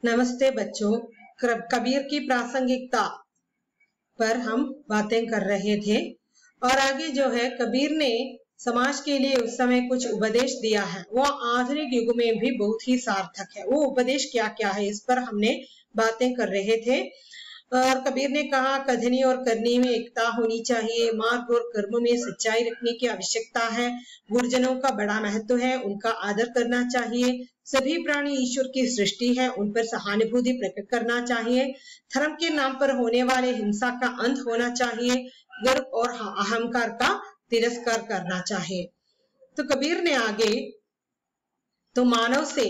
नमस्ते बच्चों। कबीर की प्रासंगिकता पर हम बातें कर रहे थे और आगे जो है कबीर ने समाज के लिए उस समय कुछ उपदेश दिया है, वो आधुनिक युग में भी बहुत ही सार्थक है। वो उपदेश क्या क्या है इस पर हमने बातें कर रहे थे। और कबीर ने कहा कथनी और करनी में एकता होनी चाहिए, मार्ग और कर्म में सच्चाई रखने की आवश्यकता है, गुरुजनों का बड़ा महत्व है, उनका आदर करना चाहिए, सभी प्राणी ईश्वर की सृष्टि है, उन पर सहानुभूति प्रकट करना चाहिए, धर्म के नाम पर होने वाले हिंसा का अंत होना चाहिए, गर्व और अहंकार का तिरस्कार करना चाहिए। तो कबीर ने आगे तो मानव से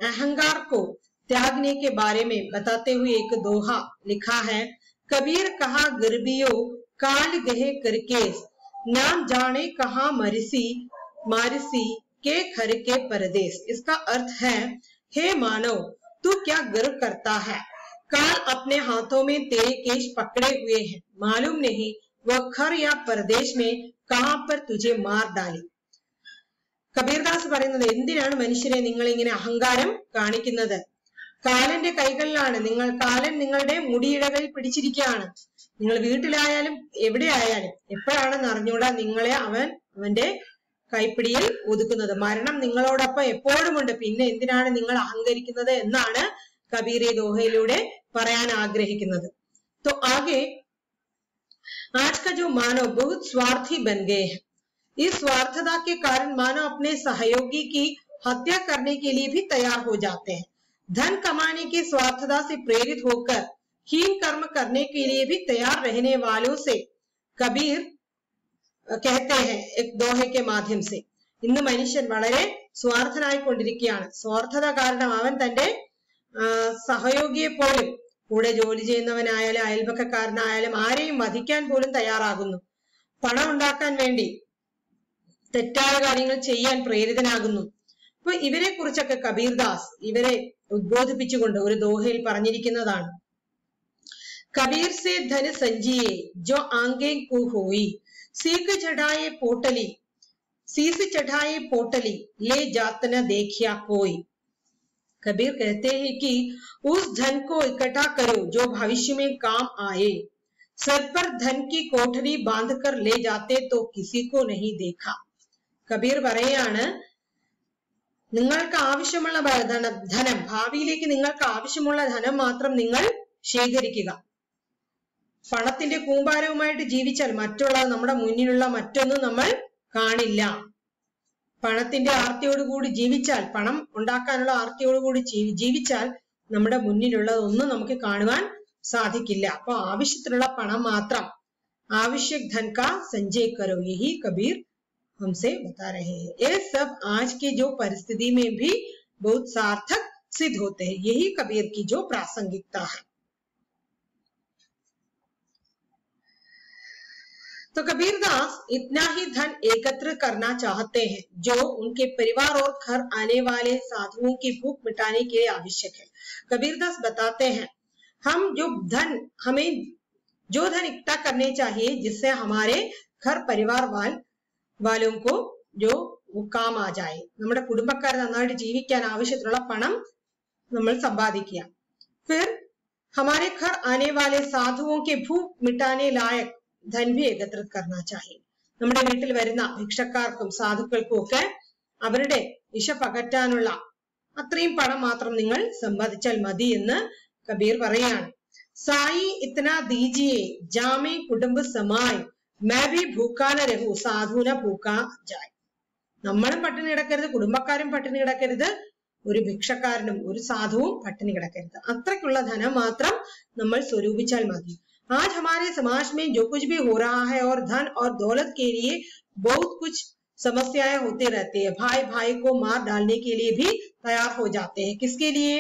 अहंकार को त्यागने के बारे में बताते हुए एक दोहा लिखा है। कबीर कहा गर्बियो काल गहे करके, नाम जाने कहा मरसी मारसी के घर के परदेश। इसका अर्थ है, हे मानव तू क्या गर्व करता है, काल अपने हाथों में तेरे केश पकड़े हुए हैं, मालूम नहीं वह घर या परदेश में कहां पर तुझे मार डाले। കബീർദാസ് പറയുന്നത്, എന്തിനാണ് മനുഷ്യരെ നിങ്ങൾ ഇങ്ങനെ അഹങ്കാരം കാണിക്കുന്നത്? കാലന്റെ കൈകളിലാണ് കാലൻ നിങ്ങളുടെ മുടിയിഴകളിൽ പിടിച്ചിരിക്കുകയാണ്. നിങ്ങൾ വീട്ടിലായാലും എവിടെ ആയാലും എപ്പോഴാണെന്ന് അറിഞ്ഞൂടാ നിങ്ങളെ അവന്റെ കൈപ്പിടിയിൽ ഒതുക്കുന്നത്. മരണം നിങ്ങളോടൊപ്പം എപ്പോഴുമുണ്ട്, പിന്നെ എന്തിനാണ് നിങ്ങൾ അഹങ്കരിക്കുന്നത് എന്നാണ് കബീർ ഈ ദോഹയിലൂടെ പറയാൻ ആഗ്രഹിക്കുന്നത്. तो आगे आज का जो मानव बहुत स्वार्थी बन गए हैं। इस स्वार्थता के कारण मानव अपने सहयोगी की हत्या करने के लिए भी तैयार हो जाते हैं। धन कमाने की स्वार्थता से प्रेरित होकर हीन कर्म करने के लिए भी तैयार रहने वालों से कबीर कहते हैं एक दोहे के माध्यम से, ഇന്ന് മനുഷ്യൻ വളരെ സ്വാർത്ഥനായിക്കൊണ്ടിരിക്കുകയാണ്. സ്വാർത്ഥത കാരണം അവൻ തന്റെ സഹയോഗിയെ പോലും, കൂടെ ജോലി ചെയ്യുന്നവനായാലും അയൽപക്കക്കാരനായാലും ആരെയും വധിക്കാൻ പോലും തയ്യാറാകുന്നു. പണം ഉണ്ടാക്കാൻ വേണ്ടി തെറ്റായ കാര്യങ്ങൾ ചെയ്യാൻ പ്രേരിതനാകുന്നു. അപ്പൊ ഇവരെ കുറിച്ചൊക്കെ കബീർദാസ് ഇവരെ ഉദ്ബോധിപ്പിച്ചുകൊണ്ട് ഒരു ദോഹയിൽ പറഞ്ഞിരിക്കുന്നതാണ്. കബീർ സെ ധൻ സഞ്ജിയെ ജോ ആംഗേ കു ഹോയി, सीख चढ़ाए पोटली शीश चढ़ाए पोटली ले जात न देखिया कोई। कबीर कहते हैं कि उस धन को इकट्ठा करो जो भविष्य में काम आए, सर पर धन की कोठरी बांध कर ले जाते तो किसी को नहीं देखा। കബീർ പറയാണ്, നിങ്ങൾക്ക് ആവശ്യമുള്ള ധനം, ഭാവിയിലേക്ക് നിങ്ങൾക്ക് ആവശ്യമുള്ള ധനം മാത്രം നിങ്ങൾ ശേഖരിക്കുക. പണത്തിന്റെ കൂമ്പാരവുമായിട്ട് ജീവിച്ചാൽ മറ്റുള്ള നമ്മുടെ മുന്നിലുള്ള മറ്റൊന്നും നമ്മൾ കാണില്ല. പണത്തിന്റെ ആർത്തിയോടുകൂടി ജീവിച്ചാൽ, പണം ഉണ്ടാക്കാനുള്ള ആർത്തിയോടുകൂടി ജീവിച്ചാൽ നമ്മുടെ മുന്നിലുള്ളതൊന്നും നമുക്ക് കാണുവാൻ സാധിക്കില്ല. അപ്പൊ ആവശ്യത്തിനുള്ള പണം മാത്രം, ആവശ്യക് ധൻ കാ സഞ്ജയ് കരോ, യഹി കബീർ हमसे बता रहे हैं। ये सब आज के जो परिस्थिति में भी बहुत सार्थक सिद्ध होते हैं। यही कबीर की जो प्रासंगिकता है। तो कबीरदास इतना ही धन एकत्र करना चाहते हैं जो उनके परिवार और घर आने वाले साधुओं की भूख मिटाने के लिए आवश्यक है। कबीरदास बताते हैं, हम हमें जो धन इकट्ठा करने चाहिए जिससे हमारे घर परिवार वालों को जो वो काम आ जाए, നമ്മുടെ കുടുംബക്കാർ നന്നായിട്ട് ജീവിക്കാൻ ആവശ്യത്തിനുള്ള പണം നമ്മൾ സമ്പാദിക്കുക. फिर हमारे घर आने वाले साधुओं के भूख मिटाने लायक धन भी एकत्रित करना चाहिए. നമ്മുടെ വീട്ടിൽ വരുന്ന ഭിക്ഷക്കാർക്കും സാധുക്കൾക്കും ഒക്കെ അവരുടെ വിശപ്പകറ്റാനുള്ള അത്രയും പണം മാത്രം നിങ്ങൾ സമ്പാദിച്ചാൽ മതി എന്ന് കബീർ പറയാണ്. സായി ഇത്തന ദീജിയെ ജാമേ കുടുംബ സമായി मैं भी भूखा न रहूं साधु न भूखा जाए. നമ്മളും പട്ടിണി കിടക്കരുത്, കുടുംബക്കാരും പട്ടിണി കിടക്കരുത്, ഒരു ഭിക്ഷക്കാരനും ഒരു സാധുവും പട്ടിണി കിടക്കരുത്. അത്രയ്ക്കുള്ള ധനം മാത്രം നമ്മൾ സ്വരൂപിച്ചാൽ മതി. आज हमारे समाज में जो कुछ भी हो रहा है और धन और दौलत के लिए बहुत कुछ समस्याएं होते रहते हैं. भाई भाई को मार डालने के लिए भी तैयार हो जाते हैं. किसके लिए?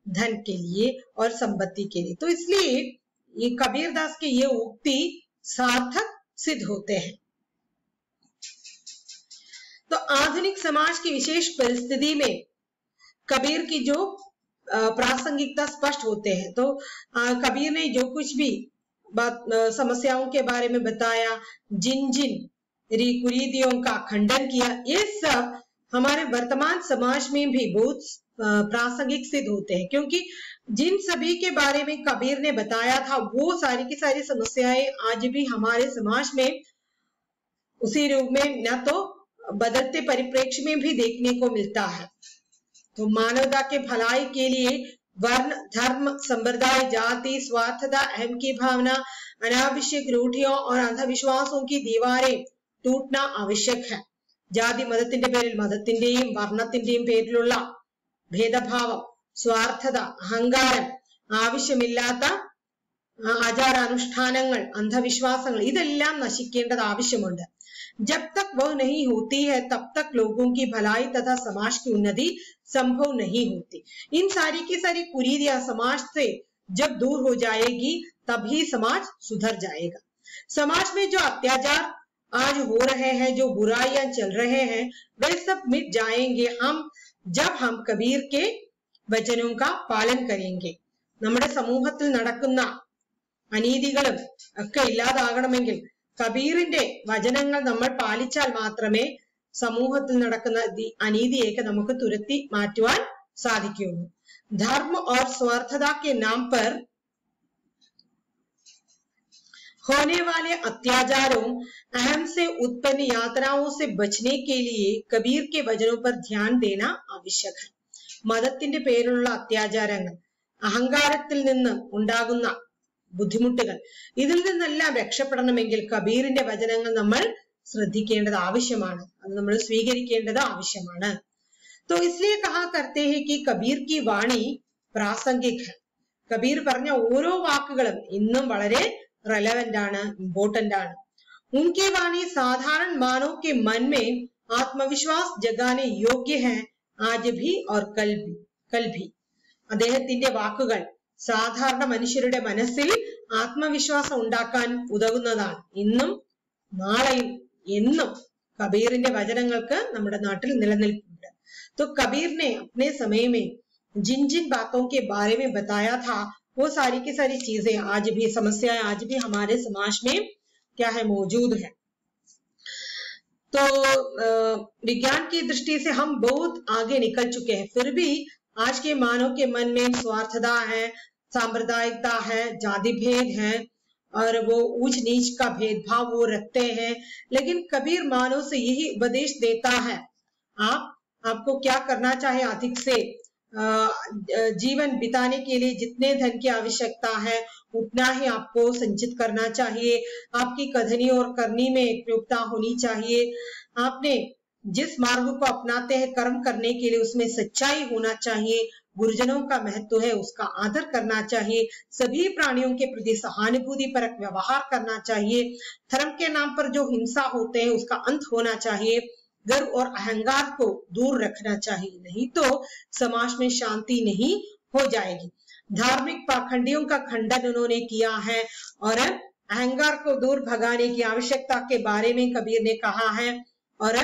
धन के लिए और संपत्ति के लिए. तो इसलिए ये कबीरदास की ये उक्ति सार्थक सिद्ध होते हैं. तो आधुनिक समाज की विशेष परिस्थिति में कबीर की जो प्रासंगिकता स्पष्ट होते हैं. तो कबीर ने जो कुछ भी समस्याओं के बारे में बताया, जिन कुरीतियों का खंडन किया, ये सब हमारे वर्तमान समाज में भी बहुत प्रासंगिक सिद्ध होते हैं, क्योंकि जिन सभी के बारे में कबीर ने बताया था वो सारी की सारी समस्याएं आज भी हमारे समाज में उसी रूप में न तो बदलते परिप्रेक्ष्य में भी देखने को मिलता है। तो मानवता के भलाई के लिए वर्ण, धर्म, संप्रदाय, जाति, स्वार्थता, अहम की भावना, अनावश्यक रूढ़ियों और अंधविश्वासों की दीवारें टूटना आवश्यक है। ജാതി മതത്തിന്റെ പേരിൽ മതത്തിന്റെയും വർണ്ണത്തിന്റെയും പേരിലുള്ള ഭേദഭാവം, സ്വാർത്ഥത, അഹങ്കാരം, ആവശ്യമില്ലാത്ത ആചാരാനുഷ്ഠാനങ്ങൾ, അന്ധവിശ്വാസങ്ങൾ ഇതെല്ലാം നശിക്കേണ്ടത് ആവശ്യമുണ്ട്। जब तक वह नहीं होती है तब तक लोगों की भलाई तथा समाज की उन्नति संभव नहीं होती। इन सारी की सारी कुरीतियां समाज से जब दूर हो जाएगी तभी समाज सुधर जाएगा। समाज में जो अत्याचार आज हो रहे हैं, जो बुराइयां चल रहे हैं, वे सब मिट जाएंगे जब हम कबीर के वचनों का पालन करेंगे। നമ്മുടെ സമൂഹത്തിൽ നടക്കുന്ന അനീതികളും ഒക്കെ ഇല്ലാതാകണമെങ്കിൽ കബീറിന്റെ വചനങ്ങൾ നമ്മൾ പാലിച്ചാൽ മാത്രമേ സമൂഹത്തിൽ നടക്കുന്ന അനീതിയൊക്കെ നമുക്ക് തുരത്തി മാറ്റുവാൻ സാധിക്കുകയുള്ളൂ। धर्म और स्वार्थता के नाम पर होने वाले अत्याचारों, अहम से उत्पन्न यातनाओं से बचने के लिए कबीर के वचनों पर ध्यान देना आवश्यक है। മതത്തിന്റെ പേരിലുള്ള അത്യാചാരങ്ങൾ, അഹങ്കാരത്തിൽ നിന്ന് ഉണ്ടാകുന്ന ബുദ്ധിമുട്ടുകൾ, ഇതിൽ നിന്നെല്ലാം രക്ഷപ്പെടണമെങ്കിൽ കബീറിന്റെ വചനങ്ങൾ നമ്മൾ ശ്രദ്ധിക്കേണ്ടത് ആവശ്യമാണ്, അത് നമ്മൾ സ്വീകരിക്കേണ്ടത് ആവശ്യമാണ്। तो इसलिए कहा करते हैं कि कबीर की वाणी प्रासंगिक है। കബീർ പറഞ്ഞ ഓരോ വാക്കുകളും ഇന്നും വളരെ relevant ആണ്, important ആണ്। उनकी वाणी साधारण मानव के मन में आत्मविश्वास जगाने योग्य है आज भी और कल भी। അദ്ദേഹത്തിന്റെ വാക്കുകൾ സാധാരണ മനുഷ്യരുടെ മനസ്സിൽ ആത്മവിശ്വാസം ഉണ്ടാക്കാൻ ഉതകുന്നതാണ്। ഇന്നും നാളെയും എന്നും കബീറിന്റെ വചനങ്ങൾക്ക് നമ്മുടെ നാട്ടിൽ നിലനിൽപ്പുണ്ട്। तो कबीर ने अपने समय में जिन जिन बातों के बारे में बताया था वो सारी की सारी चीजें आज भी, समस्याएं आज भी हमारे समाज में क्या है, मौजूद है। तो विज्ञान की दृष्टि से हम बहुत आगे निकल चुके हैं, फिर भी आज के मानव के मन में स्वार्थता है, सांप्रदायिकता है, जाति भेद है और वो ऊंच नीच का भेदभाव वो रखते हैं। लेकिन कबीर मानव से यही उपदेश देता है, आपको क्या करना चाहिए, अधिक से जीवन बिताने के लिए जितने धन की आवश्यकता है उतना ही आपको संचित करना चाहिए। आपकी कथनी और करनी में एकरूपता होनी चाहिए। आपने जिस मार्ग को अपनाते हैं कर्म करने के लिए उसमें सच्चाई होना चाहिए। गुरुजनों का महत्व है उसका आदर करना चाहिए। सभी प्राणियों के प्रति सहानुभूति परक व्यवहार करना चाहिए। धर्म के नाम पर जो हिंसा होते हैं उसका अंत होना चाहिए। गर्व और अहंकार को दूर रखना चाहिए, नहीं तो समाज में शांति नहीं हो जाएगी। धार्मिक पाखंडियों का खंडन उन्होंने किया है और अहंकार को दूर भगाने की आवश्यकता के बारे में कबीर ने कहा है और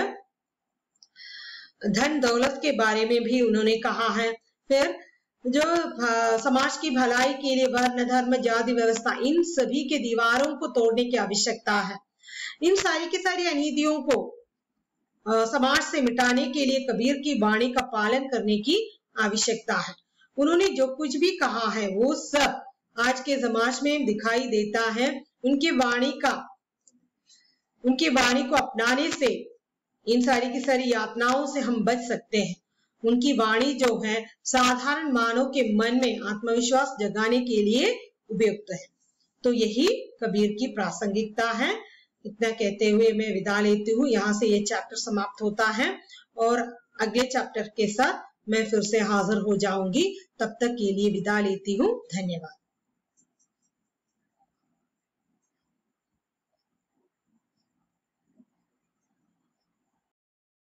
धन दौलत के बारे में भी उन्होंने कहा है। फिर जो समाज की भलाई के लिए वर्ण, धर्म, जाति व्यवस्था, इन सभी के दीवारों को तोड़ने की आवश्यकता है। इन सारी की सारी अनीतियों को समाज से मिटाने के लिए कबीर की वाणी का पालन करने की आवश्यकता है। उन्होंने जो कुछ भी कहा है वो सब आज के समाज में दिखाई देता है। उनकी वाणी को अपनाने से इन सारी की सारी यातनाओं से हम बच सकते हैं। उनकी वाणी जो है साधारण मानव के मन में आत्मविश्वास जगाने के लिए उपयुक्त है। तो यही कबीर की प्रासंगिकता है। इतना कहते हुए मैं विदा लेती हूँ। यहाँ से ये चैप्टर समाप्त होता है और अगले चैप्टर के साथ मैं फिर से हाजिर हो जाऊंगी। तब तक के लिए विदा लेती हूँ। धन्यवाद।